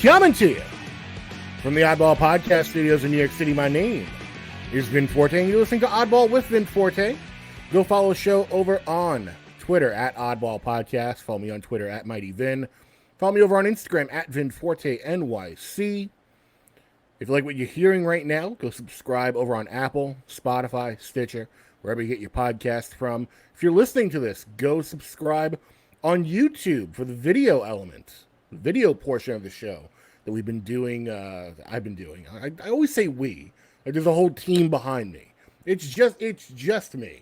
Coming to you from the Oddball Podcast Studios in New York City. My name is Vin Forte, and you're listening to Oddball with Vin Forte. Go follow the show over on Twitter at Oddball Podcast. Follow me on Twitter at Mighty Vin. Follow me over on Instagram at VinForteNYC. If you like what you're hearing right now, go subscribe over on Apple, Spotify, Stitcher, wherever you get your podcast from. If you're listening to this, go subscribe on YouTube for the video element, the video portion of the show that we've been doing. I've been doing. I always say we. Like there's a whole team behind me. It's just me.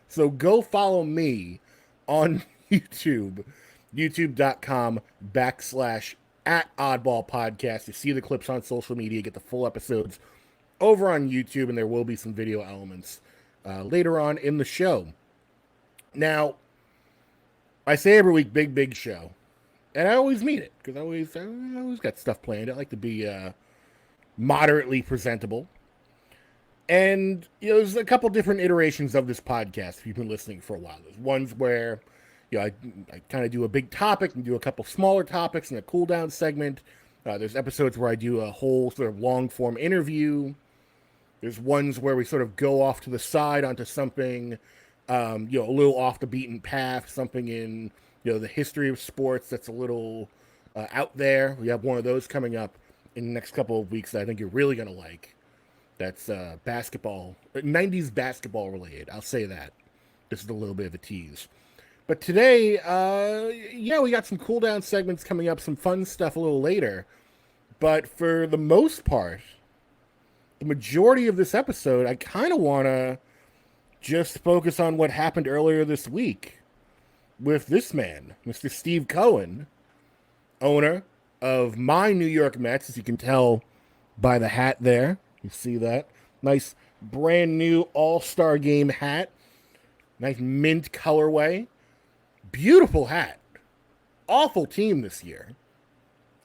So go follow me on YouTube, youtube.com/@Oddball Podcast. You see the clips on social media, get the full episodes over on YouTube, and there will be some video elements later on in the show. Now, I say every week, big show. And I always mean it, because I always got stuff planned. I like to be moderately presentable. And, there's a couple different iterations of this podcast if you've been listening for a while. There's ones where, I kind of do a big topic and do a couple smaller topics in a cool down segment. There's episodes where I do a whole sort of long form interview. There's ones where we sort of go off to the side onto something, a little off the beaten path, something in, the history of sports that's a little out there. We have one of those coming up in the next couple of weeks that I think you're really going to like. That's basketball, 90s basketball related. I'll say that. This is a little bit of a tease. But today, we got some cool down segments coming up, some fun stuff a little later. But for the most part, the majority of this episode, I kind of want to just focus on what happened earlier this week with this man, Mr. Steve Cohen, owner of my New York Mets, as you can tell by the hat there. You see that? Nice brand new All-Star Game hat. Nice mint colorway. Beautiful hat. Awful team this year.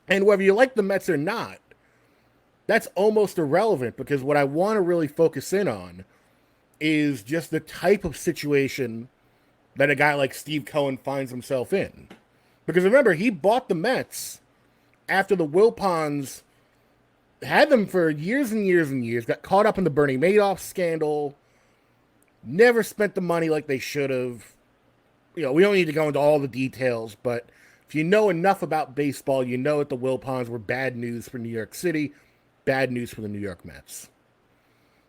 And whether you like the Mets or not, that's almost irrelevant, because what I want to really focus in on is just the type of situation that a guy like Steve Cohen finds himself in. Because remember, he bought the Mets after the Wilpons had them for years and years and years, got caught up in the Bernie Madoff scandal, never spent the money like they should have. We don't need to go into all the details, but if you know enough about baseball, you know that the Wilpons were bad news for New York City, bad news for the New York Mets.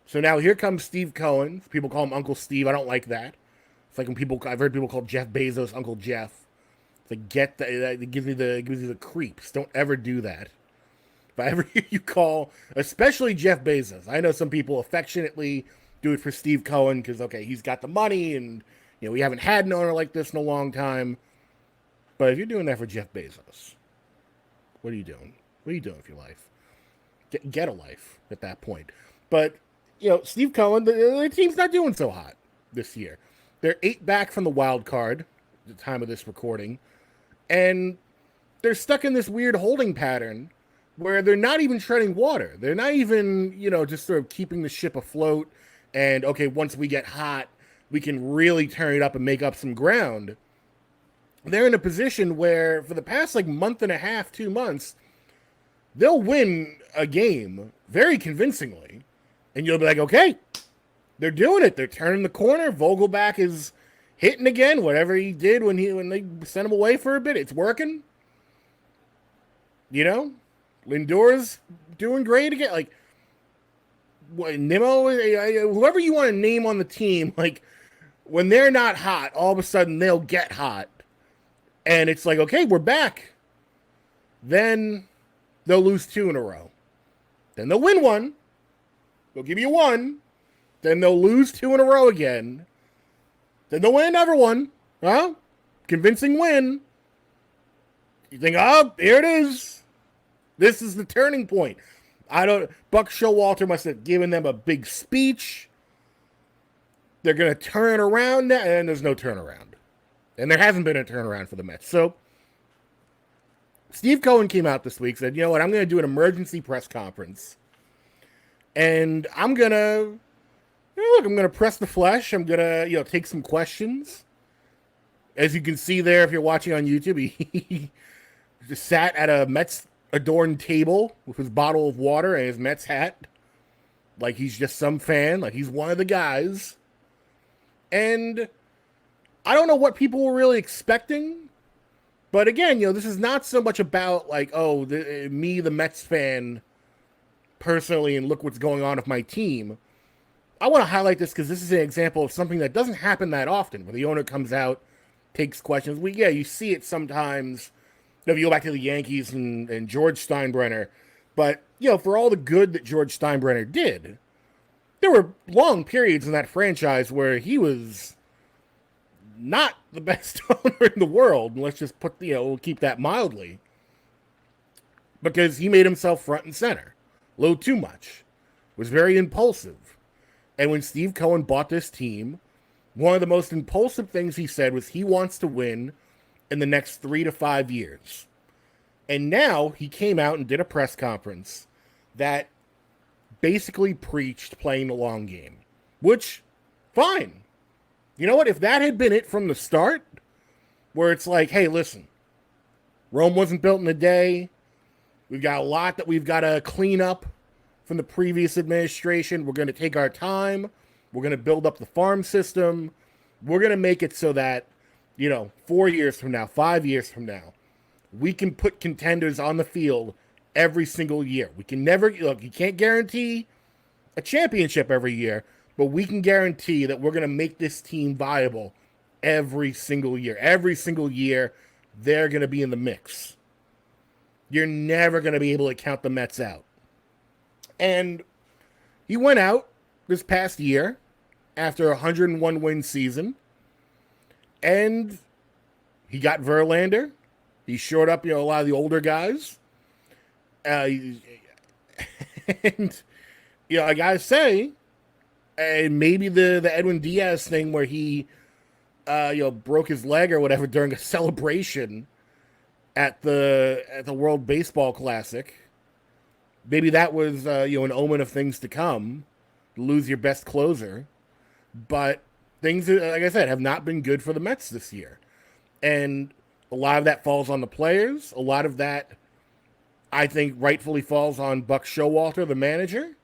So now here comes Steve Cohen. People call him Uncle Steve. I don't like that. It's like when I've heard people call Jeff Bezos Uncle Jeff. It's like, it gives me the creeps. Don't ever do that. If I ever hear you call, especially Jeff Bezos, I know some people affectionately do it for Steve Cohen because, okay, he's got the money and, we haven't had an owner like this in a long time. But if you're doing that for Jeff Bezos, what are you doing? What are you doing with your life? Get a life at that point. But, Steve Cohen, the team's not doing so hot this year. They're 8 back from the wild card at the time of this recording. And they're stuck in this weird holding pattern where they're not even treading water. They're not even, just sort of keeping the ship afloat. And, okay, once we get hot, we can really turn it up and make up some ground. They're in a position where for the past, month and a half, 2 months, they'll win a game very convincingly. And you'll be like, okay, they're doing it. They're turning the corner. Vogelback is hitting again. Whatever he did when they sent him away for a bit, it's working. Lindor's doing great again. Nimmo, whoever you want to name on the team, when they're not hot, all of a sudden they'll get hot. And it's like, okay, we're back. Then they'll lose 2 in a row. Then they'll win 1. They'll give you 1. Then they'll lose 2 in a row again. Then they'll win another one. Huh? Convincing win. You think, oh, here it is. This is the turning point. Buck Showalter must have given them a big speech. They're going to turn around now, and there's no turnaround. And there hasn't been a turnaround for the Mets. So, Steve Cohen came out this week, said, you know what, I'm going to do an emergency press conference. And I'm going to, I'm going to press the flesh. I'm going to, take some questions. As you can see there, if you're watching on YouTube, he just sat at a Mets adorned table with his bottle of water and his Mets hat, like he's just some fan, like he's one of the guys. And I don't know what people were really expecting, but again, this is not so much about like, oh, me, the Mets fan, personally, and look what's going on with my team. I want to highlight this because this is an example of something that doesn't happen that often, where the owner comes out, takes questions. You see it sometimes. If you go back to the Yankees and George Steinbrenner, but for all the good that George Steinbrenner did, there were long periods in that franchise where he was not the best owner in the world. And let's just we'll keep that mildly, because he made himself front and center, a little too much, was very impulsive. And when Steve Cohen bought this team, one of the most impulsive things he said was he wants to win in the next 3 to 5 years. And now he came out and did a press conference that basically preached playing the long game, which, fine. You know what? If that had been it from the start, where it's like, hey, listen, Rome wasn't built in a day. We've got a lot that we've got to clean up from the previous administration. We're going to take our time. We're going to build up the farm system. We're going to make it so that, 4 years from now, 5 years from now, we can put contenders on the field every single year. We can never, you can't guarantee a championship every year, but we can guarantee that we're going to make this team viable every single year. Every single year, they're going to be in the mix. You're never going to be able to count the Mets out. And he went out this past year after a 101 win season, and he got Verlander. He showed up, a lot of the older guys. And, I gotta say, maybe the Edwin Diaz thing where he, broke his leg or whatever during a celebration at the World Baseball Classic. Maybe that was, an omen of things to come. Lose your best closer. But things, like I said, have not been good for the Mets this year. And a lot of that falls on the players. A lot of that, I think, rightfully falls on Buck Showalter, the manager.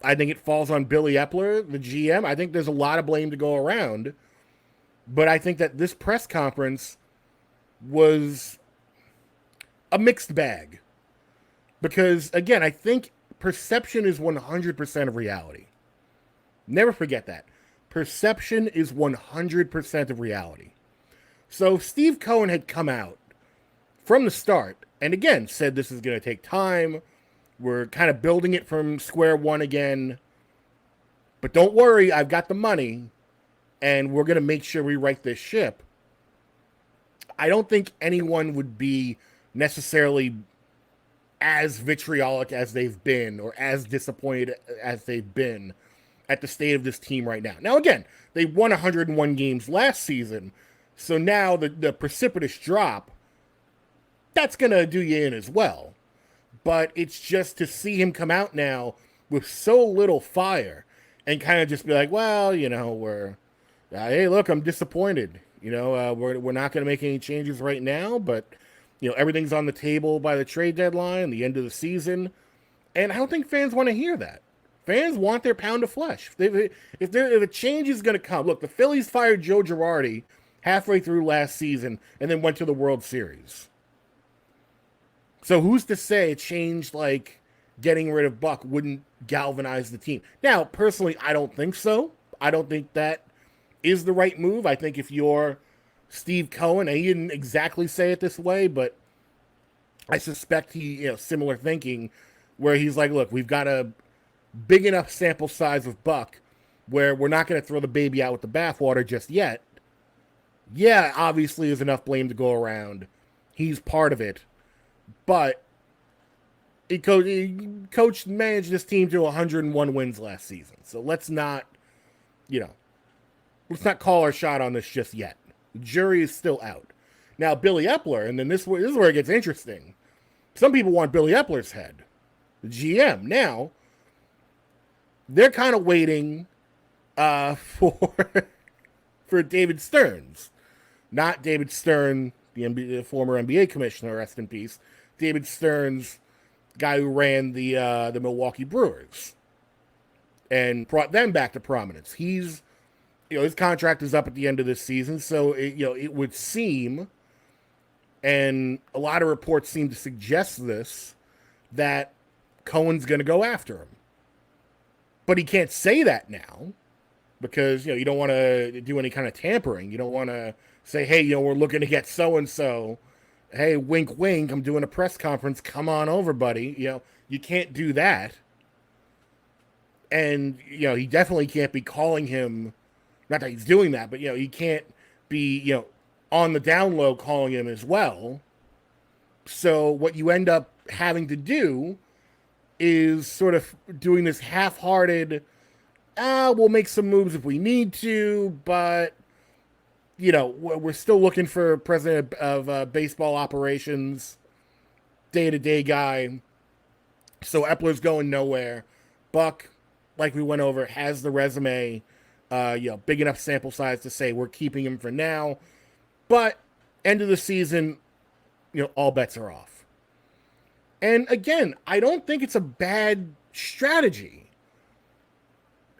I think it falls on Billy Epler, the GM. I think there's a lot of blame to go around. But I think that this press conference was a mixed bag. Because, again, I think perception is 100% of reality. Never forget that. Perception is 100% of reality. So Steve Cohen had come out from the start and, again, said this is going to take time. We're kind of building it from square one again. But don't worry, I've got the money, and we're going to make sure we right this ship. I don't think anyone would be necessarily as vitriolic as they've been or as disappointed as they've been at the state of this team right now. Now, again, they won 101 games last season, so now the precipitous drop, that's going to do you in as well. But it's just to see him come out now with so little fire and kind of just be like, well, hey, look, I'm disappointed. We're not going to make any changes right now, but everything's on the table by the trade deadline, the end of the season. And I don't think fans want to hear that. Fans want their pound of flesh. If a change is going to come, look, the Phillies fired Joe Girardi halfway through last season and then went to the World Series. So who's to say a change like getting rid of Buck wouldn't galvanize the team? Now, personally, I don't think so. I don't think that is the right move. I think if you're Steve Cohen, and he didn't exactly say it this way, but I suspect he, similar thinking, where he's like, look, we've got a big enough sample size of Buck where we're not going to throw the baby out with the bathwater just yet. Yeah, obviously there's enough blame to go around. He's part of it. But he managed this team to 101 wins last season. So let's not call our shot on this just yet. The jury is still out. Now, Billy Epler, and then this is where it gets interesting. Some people want Billy Epler's head, the GM. Now, they're kind of waiting for David Stearns. Not David Stern, the former NBA commissioner, rest in peace. David Stearns, guy who ran the Milwaukee Brewers and brought them back to prominence. He's, his contract is up at the end of this season, so it would seem, and a lot of reports seem to suggest this, that Cohen's going to go after him. But he can't say that now because, you don't want to do any kind of tampering. You don't want to say, hey, we're looking to get so-and-so. Hey, wink, wink, I'm doing a press conference. Come on over, buddy. You can't do that. And, he definitely can't be calling him, not that he's doing that, but, he can't be, on the down low calling him as well. So what you end up having to do is sort of doing this half-hearted, we'll make some moves if we need to, but, we're still looking for president of baseball operations, day-to-day guy. So Epler's going nowhere. Buck, like we went over, has the resume, big enough sample size to say we're keeping him for now. But end of the season, all bets are off. And again, I don't think it's a bad strategy.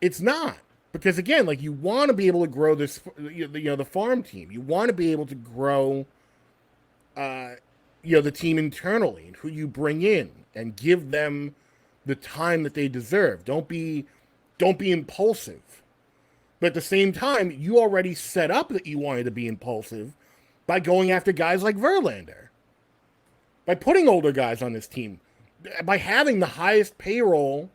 It's not. Because again, you want to be able to grow this, the farm team. You want to be able to grow, the team internally and who you bring in and give them the time that they deserve. Don't be impulsive. But at the same time, you already set up that you wanted to be impulsive by going after guys like Verlander. By putting older guys on this team. By having the highest payroll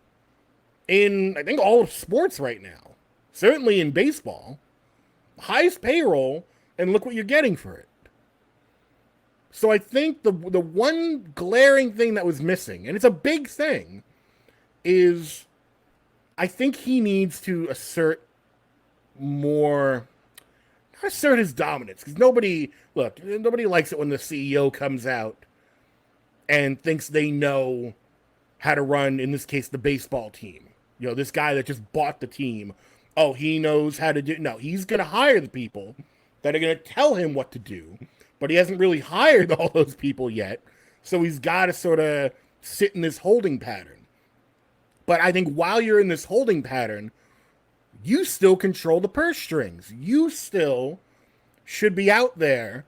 in, I think, all of sports right now. Certainly in baseball. Highest payroll, and look what you're getting for it. So I think the one glaring thing that was missing, and it's a big thing, is I think he needs to assert more, not assert his dominance, because nobody likes it when the CEO comes out and thinks they know how to run, in this case, the baseball team. This guy that just bought the team, oh, he knows how to do. No, he's going to hire the people that are going to tell him what to do, but he hasn't really hired all those people yet, so he's got to sort of sit in this holding pattern. But I think while you're in this holding pattern, you still control the purse strings. You still should be out there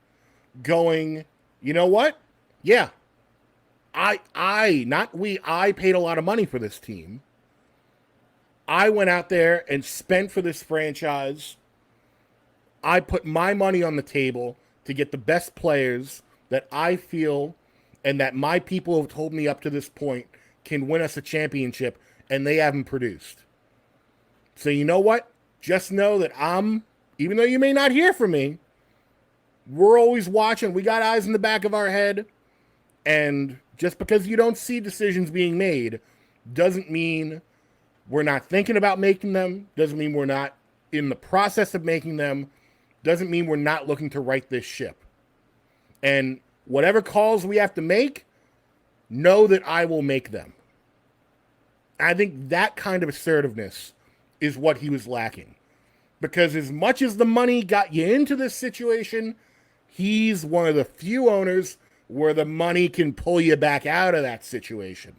going, you know what? Yeah, I paid a lot of money for this team. I went out there and spent for this franchise. I put my money on the table to get the best players that I feel and that my people have told me up to this point can win us a championship, and they haven't produced. So you know what? Just know that even though you may not hear from me, we're always watching. We got eyes in the back of our head. And just because you don't see decisions being made doesn't mean we're not thinking about making them. Doesn't mean we're not in the process of making them. Doesn't mean we're not looking to right this ship. And whatever calls we have to make, know that I will make them. I think that kind of assertiveness is what he was lacking. Because as much as the money got you into this situation, he's one of the few owners where the money can pull you back out of that situation.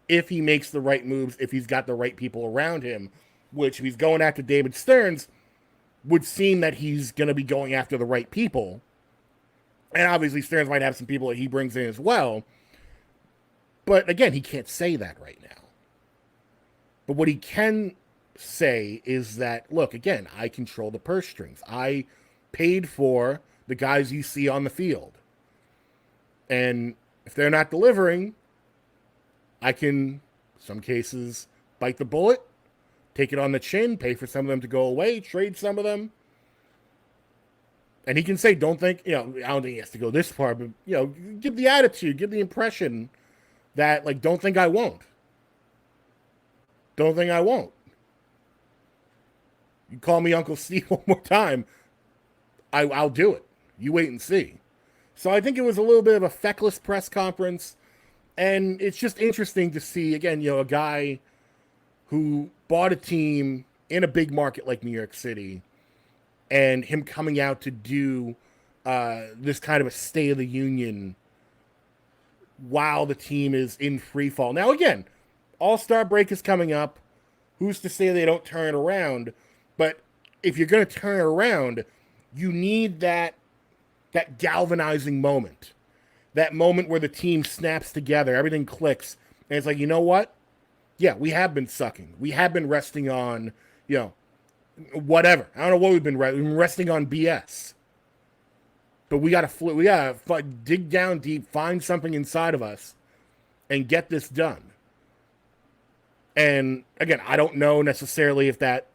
If he makes the right moves, if he's got the right people around him, which if he's going after David Stearns, would seem that he's going to be going after the right people. And obviously Stearns might have some people that he brings in as well. But again, he can't say that right now. But what he can say is that, look, again, I control the purse strings. I paid for the guys you see on the field. And if they're not delivering, I can, in some cases, bite the bullet, take it on the chin, pay for some of them to go away, trade some of them. And he can say, don't think, I don't think he has to go this far, but, give the attitude, give the impression that, don't think I won't. Don't think I won't. You call me Uncle Steve one more time, I'll do it. You wait and see. So I think it was a little bit of a feckless press conference. And it's just interesting to see, again, a guy who bought a team in a big market like New York City and him coming out to do this kind of a State of the Union while the team is in free fall. Now, again, All-Star break is coming up. Who's to say they don't turn it around? But if you're going to turn it around, you need that galvanizing moment. That moment where the team snaps together, everything clicks, and it's like, you know what? Yeah, we have been sucking. We have been resting on, whatever. I don't know what we've been resting on BS. But we gotta dig down deep, find something inside of us, and get this done. And again, I don't know necessarily if that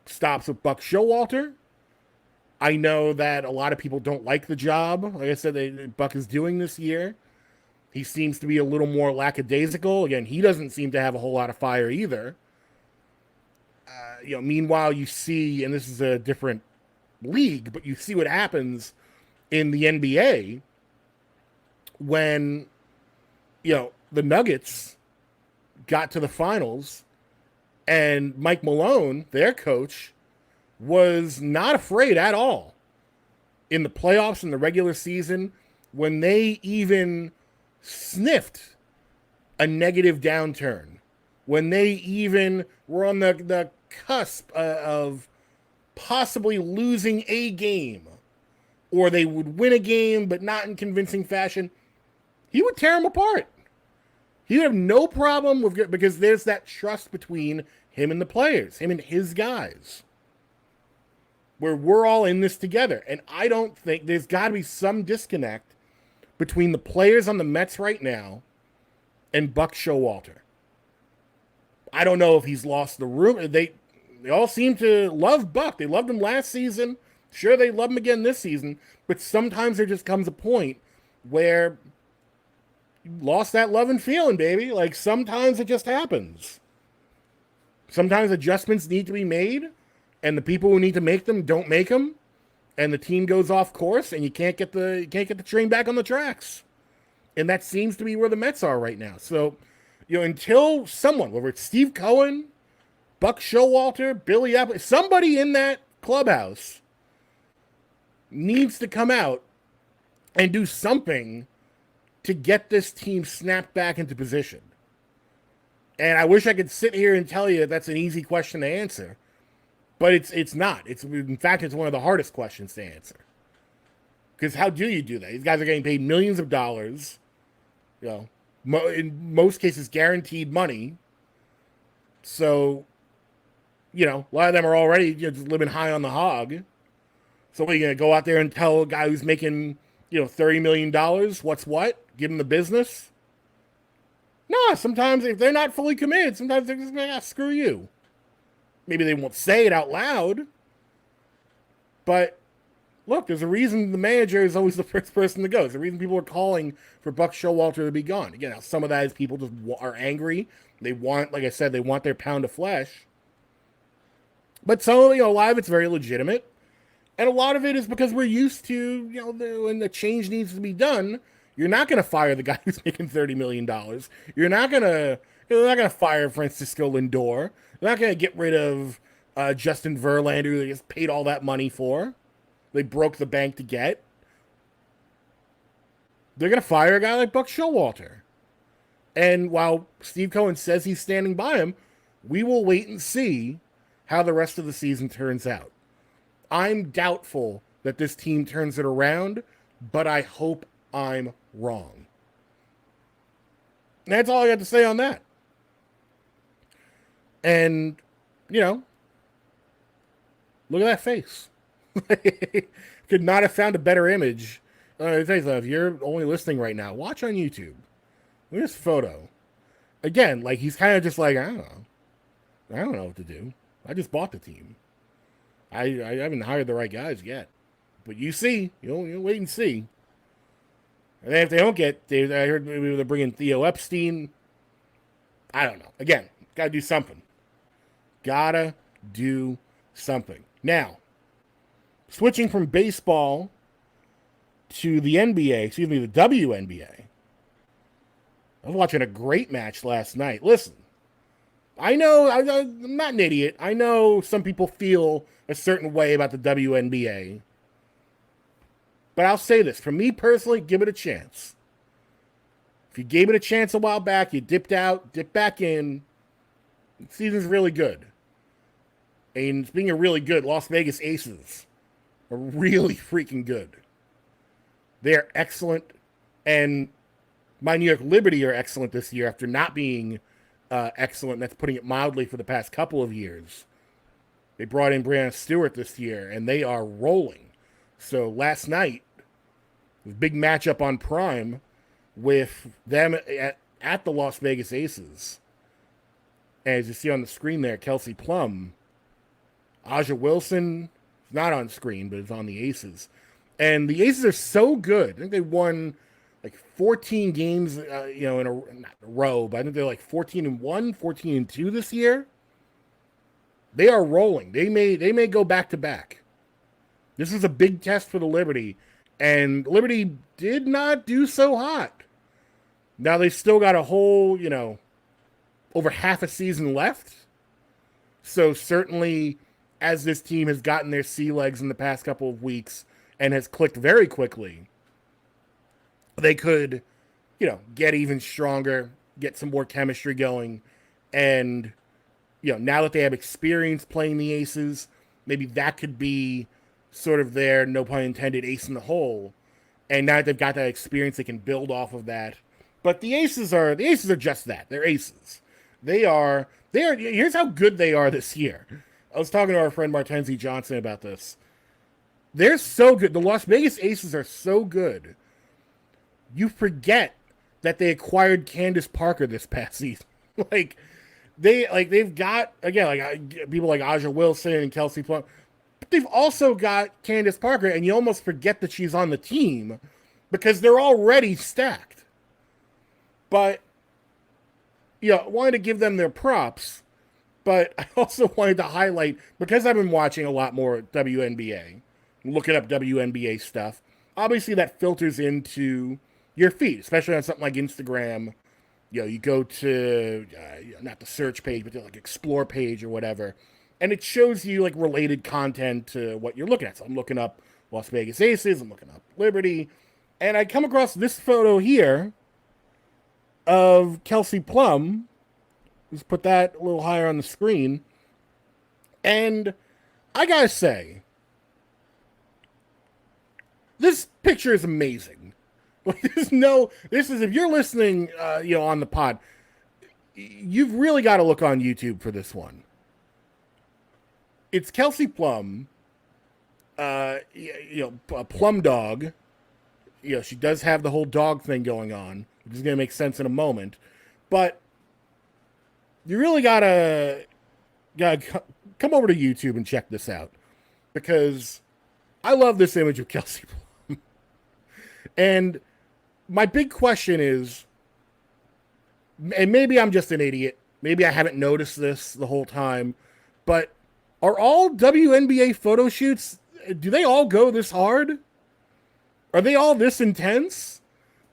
stops with Buck Showalter. I know that a lot of people don't like the job, like I said, Buck is doing this year. He seems to be a little more lackadaisical. Again, he doesn't seem to have a whole lot of fire either. Meanwhile, you see, and this is a different league, but you see what happens in the NBA when, the Nuggets got to the finals and Mike Malone, their coach, was not afraid at all in the playoffs in the regular season when they even sniffed a negative downturn, when they even were on the cusp of possibly losing a game, or they would win a game but not in convincing fashion. He would tear them apart. He would have no problem with, because there's that trust between him and the players, him and his guys, where we're all in this together. And I don't think there's got to be some disconnect between the players on the Mets right now and Buck Showalter. I don't know if he's lost the room. They all seem to love Buck. They loved him last season. Sure, they love him again this season. But sometimes there just comes a point where you lost that love and feeling, baby. Like, sometimes it just happens. Sometimes adjustments need to be made, and the people who need to make them don't make them, and the team goes off course, and you can't get the train back on the tracks. And that seems to be where the Mets are right now. So, until someone, whether it's Steve Cohen, Buck Showalter, Billy Apple, somebody in that clubhouse needs to come out and do something to get this team snapped back into position. And I wish I could sit here and tell you that's an easy question to answer, but it's not. In fact, it's one of the hardest questions to answer. Because how do you do that? These guys are getting paid millions of dollars, in most cases guaranteed money. So, a lot of them are already just living high on the hog. So what, are you going to go out there and tell a guy who's making, $30 million what's what? Give him the business? No, sometimes if they're not fully committed, sometimes they're just going to screw you. Maybe they won't say it out loud. But, look, there's a reason the manager is always the first person to go. There's a reason people are calling for Buck Showalter to be gone. Again, some of that is people just are angry. They want, like I said, they want their pound of flesh. But some, a lot of it's very legitimate. And a lot of it is because we're used to, when the change needs to be done, you're not going to fire the guy who's making $30 million. You're not going to fire Francisco Lindor. You're not going to get rid of Justin Verlander, who they just paid all that money for. They broke the bank to get. They're going to fire a guy like Buck Showalter. And while Steve Cohen says he's standing by him, we will wait and see how the rest of the season turns out. I'm doubtful that this team turns it around, but I hope I'm wrong. And that's all I got to say on that. And, look at that face. Could not have found a better image. I'll tell you something, if you're only listening right now, watch on YouTube. Look at this photo. Again, like, he's kind of just like, I don't know what to do. I just bought the team. I haven't hired the right guys yet. But you see. You'll wait and see. And then if they don't I heard maybe they're bringing Theo Epstein. I don't know. Again, got to do something. Gotta do something. Now, switching from baseball to the NBA, the WNBA. I was watching a great match last night. Listen, I know, I'm not an idiot. I know some people feel a certain way about the WNBA. But I'll say this. For me personally, give it a chance. If you gave it a chance a while back, you dipped out, dipped back in. The season's really good. And speaking of really good, Las Vegas Aces are really freaking good. They're excellent. And my New York Liberty are excellent this year after not being excellent. That's putting it mildly for the past couple of years. They brought in Brianna Stewart this year, and they are rolling. So last night, was a big matchup on Prime with them at the Las Vegas Aces. And as you see on the screen there, Kelsey Plum, Aja Wilson is not on screen, but is on the Aces. And the Aces are so good. I think they won like 14 games, in not a row, but I think they're like 14-1, 14-2 this year. They are rolling. They may go back to back. This is a big test for the Liberty, and Liberty did not do so hot. Now they still got a whole, over half a season left. So certainly, as this team has gotten their sea legs in the past couple of weeks and has clicked very quickly, they could, get even stronger, get some more chemistry going, and now that they have experience playing the Aces, maybe that could be sort of their, no pun intended, ace in the hole. And now that they've got that experience, they can build off of that. But the Aces are just that. They're Aces. They are, here's how good they are this year. I was talking to our friend Martenzi Johnson about this. They're so good. The Las Vegas Aces are so good. You forget that they acquired Candace Parker this past season. They've got, again, people like Aja Wilson and Kelsey Plum, but they've also got Candace Parker, and you almost forget that she's on the team because they're already stacked. But, I wanted to give them their props, but I also wanted to highlight, because I've been watching a lot more WNBA, looking up WNBA stuff, obviously that filters into your feed, especially on something like Instagram. You go to, not the search page, but the explore page or whatever, and it shows you related content to what you're looking at. So I'm looking up Las Vegas Aces, I'm looking up Liberty, and I come across this photo here of Kelsey Plum. Let's put that a little higher on the screen. And I gotta say, this picture is amazing. If you're listening, on the pod, you've really got to look on YouTube for this one. It's Kelsey Plum, a plum dog. She does have the whole dog thing going on, which is going to make sense in a moment. But you really gotta come over to YouTube and check this out, because I love this image of Kelsey Plum. And my big question is, and maybe I'm just an idiot, maybe I haven't noticed this the whole time, but are all WNBA photo shoots, do they all go this hard? Are they all this intense?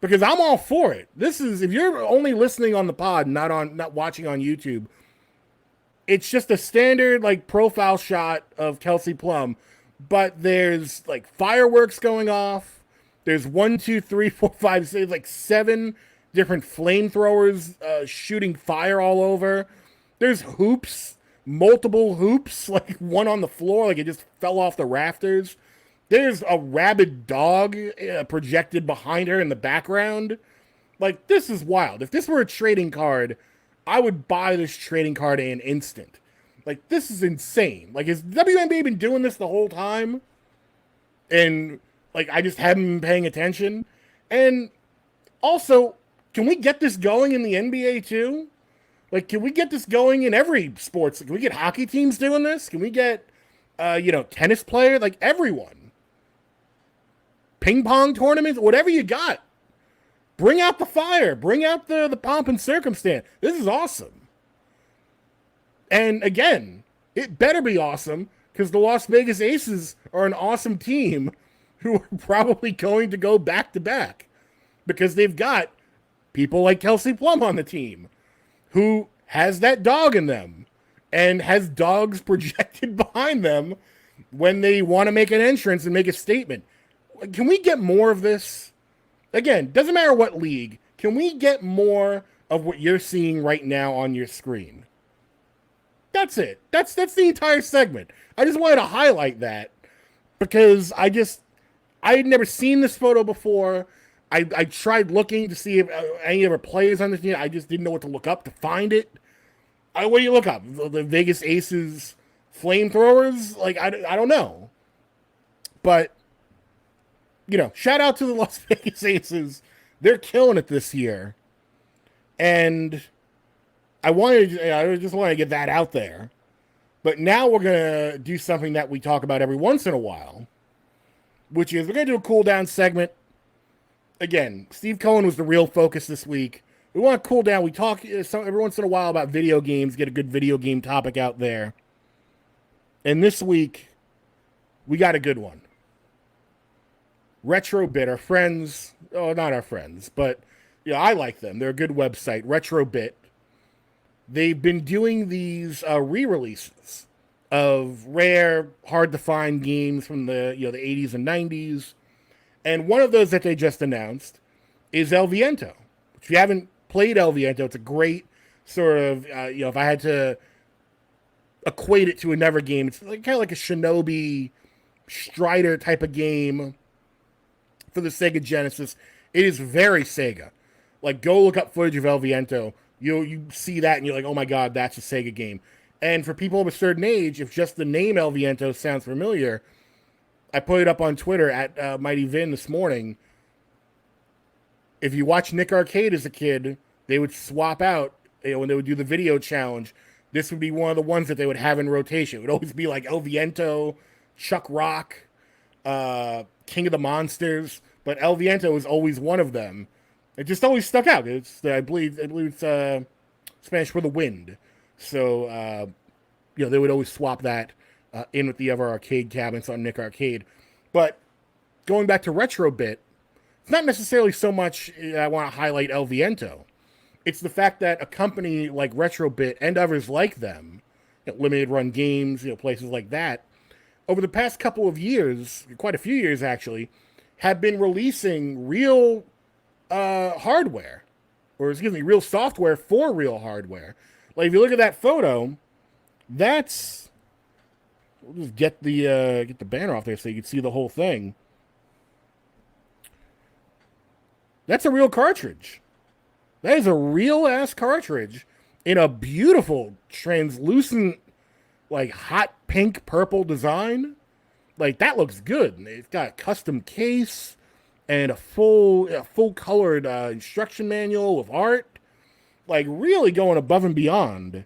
Because I'm all for it. This is, if you're only listening on the pod, not watching on YouTube, it's just a standard profile shot of Kelsey Plum, but there's fireworks going off. There's 1, 2, 3, 4, 5, 6, 7 different flamethrowers shooting fire all over. There's hoops, multiple hoops, one on the floor, it just fell off the rafters. There's a rabid dog projected behind her in the background. This is wild. If this were a trading card, I would buy this trading card in an instant. This is insane. Has WNBA been doing this the whole time? And I just haven't been paying attention. And also, can we get this going in the NBA too? Can we get this going in every sports? Can we get hockey teams doing this? Can we get, tennis players? Everyone. Ping pong tournaments, whatever you got. Bring out the fire. Bring out the pomp and circumstance. This is awesome. And again, it better be awesome, because the Las Vegas Aces are an awesome team who are probably going to go back to back, because they've got people like Kelsey Plum on the team who has that dog in them and has dogs projected behind them when they want to make an entrance and make a statement. Can we get more of this? Again, doesn't matter what league. can we get more of what you're seeing right now on your screen? That's it. That's the entire segment. I just wanted to highlight that because I had never seen this photo before. I tried looking to see if any of our players on the team. I just didn't know what to look up to find it. What do you look up? The Vegas Aces flamethrowers? Like, I don't know. But, shout out to the Las Vegas Aces. They're killing it this year. And I just wanted to get that out there. But now we're going to do something that we talk about every once in a while, which is we're going to do a cool down segment. Again, Steve Cohen was the real focus this week. We want to cool down. We talk every once in a while about video games, get a good video game topic out there. And this week, we got a good one. Retrobit, our friends, not our friends, but I like them. They're a good website, Retrobit. They've been doing these re-releases of rare, hard-to-find games from the 80s and 90s. And one of those that they just announced is El Viento. If you haven't played El Viento, it's a great sort of, if I had to equate it to another game, it's kind of like a Shinobi Strider type of game for the Sega Genesis. It is very Sega. Like, go look up footage of El Viento. You see that and you're like, oh my god, that's a Sega game. And for people of a certain age, if just the name El Viento sounds familiar, I put it up on Twitter at Mighty Vin this morning. If you watch Nick Arcade as a kid, they would swap out, when they would do the video challenge. This would be one of the ones that they would have in rotation. It would always be like El Viento, Chuck Rock, King of the Monsters, but El Viento is always one of them. It just always stuck out. It's I believe it's Spanish for the wind. So they would always swap that in with the other arcade cabinets on Nick Arcade. But going back to Retrobit, it's not necessarily so much I want to highlight El Viento. It's the fact that a company like Retrobit and others like them, limited run games, places like that, over the past couple of years, quite a few years actually, have been releasing real hardware, or real software for real hardware. Like if you look at that photo, that's, we'll just get the banner off there so you can see the whole thing. That's a real cartridge. That is a real ass cartridge in a beautiful translucent, like hot pink purple design. Like that looks good. It's got a custom case and a full colored instruction manual with art. Like really going above and beyond.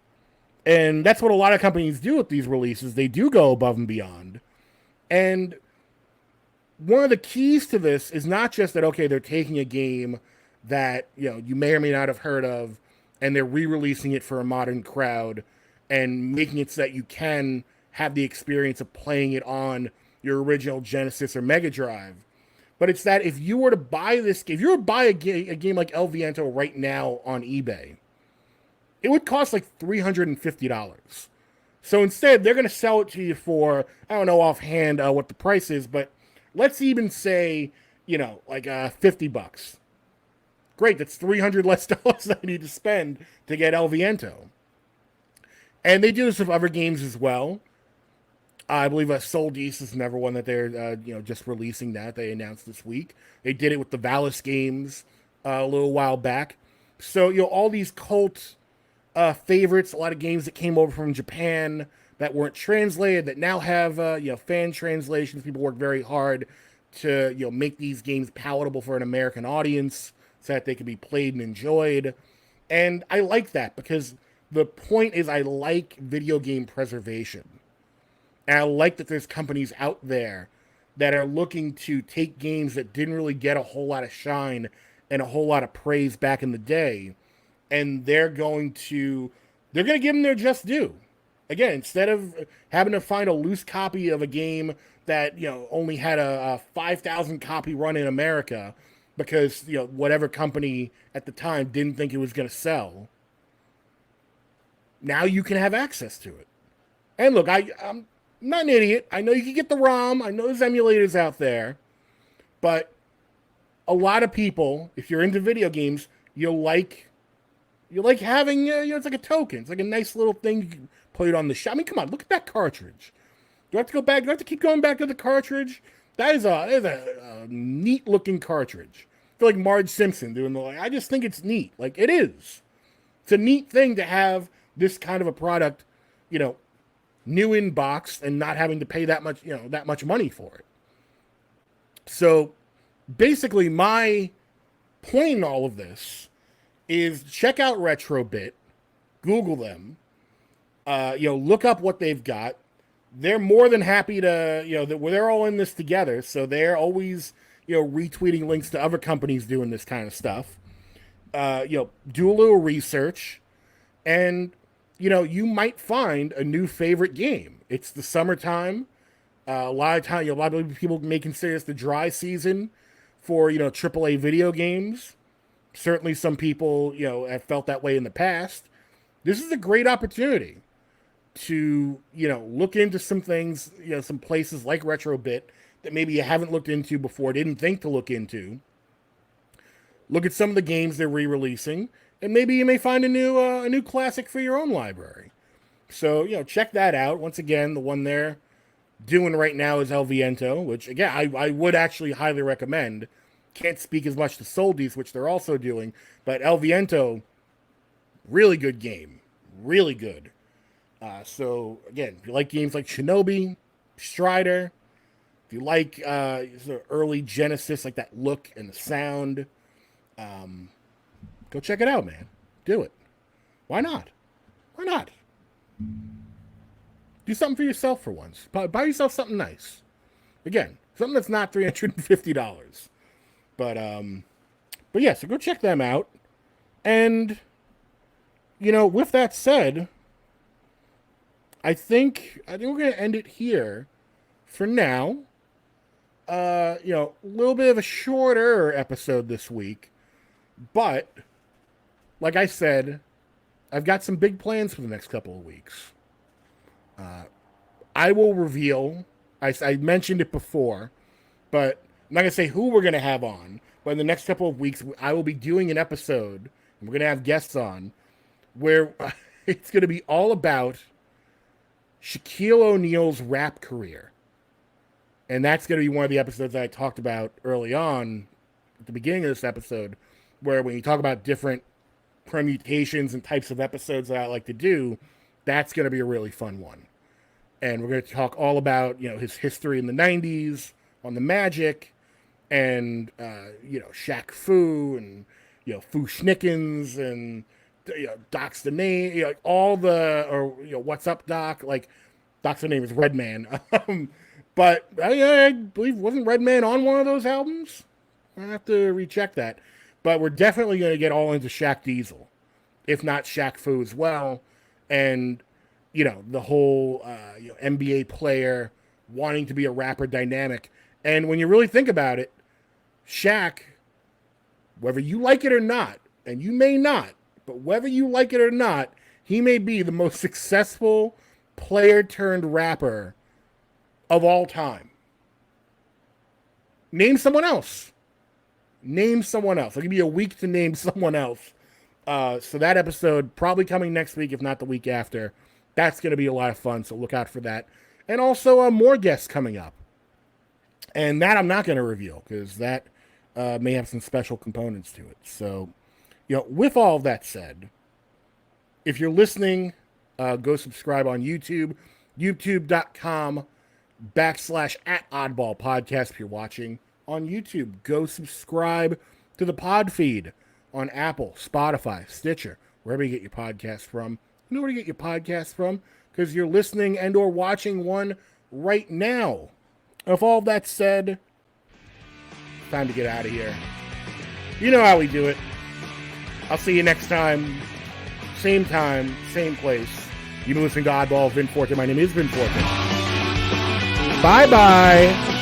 And that's what a lot of companies do with these releases. They do go above and beyond. And one of the keys to this is not just that, okay, they're taking a game that, you may or may not have heard of, and they're re-releasing it for a modern crowd and making it so that you can have the experience of playing it on your original Genesis or Mega Drive. But it's that if you were to buy this game, if you were to buy a game like El Viento right now on eBay, it would cost like $350. So instead, they're going to sell it to you for, I don't know offhand what the price is, but let's even say, like $50. Great, that's $300 less dollars that I need to spend to get El Viento. And they do this with other games as well. I believe Soldice is another one that they're just releasing that they announced this week. They did it with the Valis games a little while back. So all these cult favorites, a lot of games that came over from Japan that weren't translated that now have fan translations. People work very hard to make these games palatable for an American audience so that they can be played and enjoyed. And I like that because the point is I like video game preservation. And I like that there's companies out there that are looking to take games that didn't really get a whole lot of shine and a whole lot of praise back in the day, and they're going to give them their just due. Again, instead of having to find a loose copy of a game that only had a 5,000 copy run in America because whatever company at the time didn't think it was going to sell, now you can have access to it. And look, I'm not an idiot. I know you can get the ROM. I know there's emulators out there. But a lot of people, if you're into video games, you like having, it's like a token. It's like a nice little thing you can put it on the shelf. I mean, come on, look at that cartridge. Do I have to go back? Do I have to keep going back to the cartridge? That is a neat looking cartridge. I feel like Marge Simpson doing I just think it's neat. Like, it is. It's a neat thing to have this kind of a product, new in box and not having to pay that much money for it. So basically my point in all of this is check out Retrobit, Google them, look up what they've got. They're more than happy to, they're all in this together. So they're always, retweeting links to other companies doing this kind of stuff. Do a little research and, you might find a new favorite game. It's the summertime. A lot of people may consider this the dry season for, AAA video games. Certainly some people, have felt that way in the past. This is a great opportunity to, look into some things, some places like Retrobit that maybe you haven't looked into before, didn't think to look into. Look at some of the games they're re-releasing, and maybe you may find a new classic for your own library. So, check that out. Once again, the one they're doing right now is El Viento, which, again, I would actually highly recommend. Can't speak as much to Soldies, which they're also doing, but El Viento, really good game. Really good. So, again, if you like games like Shinobi, Strider, if you like sort of early Genesis, like that look and the sound, go check it out, man. Do it. Why not? Why not? Do something for yourself for once. Buy yourself something nice. Again, something that's not $350. But yeah, so go check them out. And, with that said, I think we're going to end it here for now. A little bit of a shorter episode this week. But, like I said, I've got some big plans for the next couple of weeks. I will reveal, I mentioned it before, but I'm not going to say who we're going to have on. But in the next couple of weeks, I will be doing an episode, and we're going to have guests on, where it's going to be all about Shaquille O'Neal's rap career. And that's going to be one of the episodes that I talked about early on at the beginning of this episode, where when you talk about different permutations and types of episodes that I like to do, that's going to be a really fun one. And we're going to talk all about, his history in the 90s on the Magic and, Shaq Fu and, Fu Schnickens and, Doc's the name, all the, or, what's up, Doc? Like, Doc's the name is Redman. But I believe, wasn't Redman on one of those albums? I have to recheck that. But we're definitely going to get all into Shaq Diesel, if not Shaq Fu as well. And, the whole NBA player wanting to be a rapper dynamic. And when you really think about it, Shaq, whether you like it or not, and you may not, but whether you like it or not, he may be the most successful player-turned-rapper of all time. Name someone else. Name someone else. I'll give you a week to name someone else. So that episode probably coming next week, if not the week after. That's going to be a lot of fun, so look out for that. And also more guests coming up. And that I'm not going to reveal, because that may have some special components to it. So, with all of that said, if you're listening, go subscribe on YouTube, youtube.com/@Oddball Podcast. If you're watching on YouTube, go subscribe to the pod feed on Apple, Spotify, Stitcher, wherever you get your podcasts from. You know where to get your podcasts from, because you're listening and or watching one right now. With all that said, time to get out of here. You know how we do it. I'll see you next time. Same place. You've been listening to Oddball, Vin Forte. My name is Vin Forte. Bye-bye.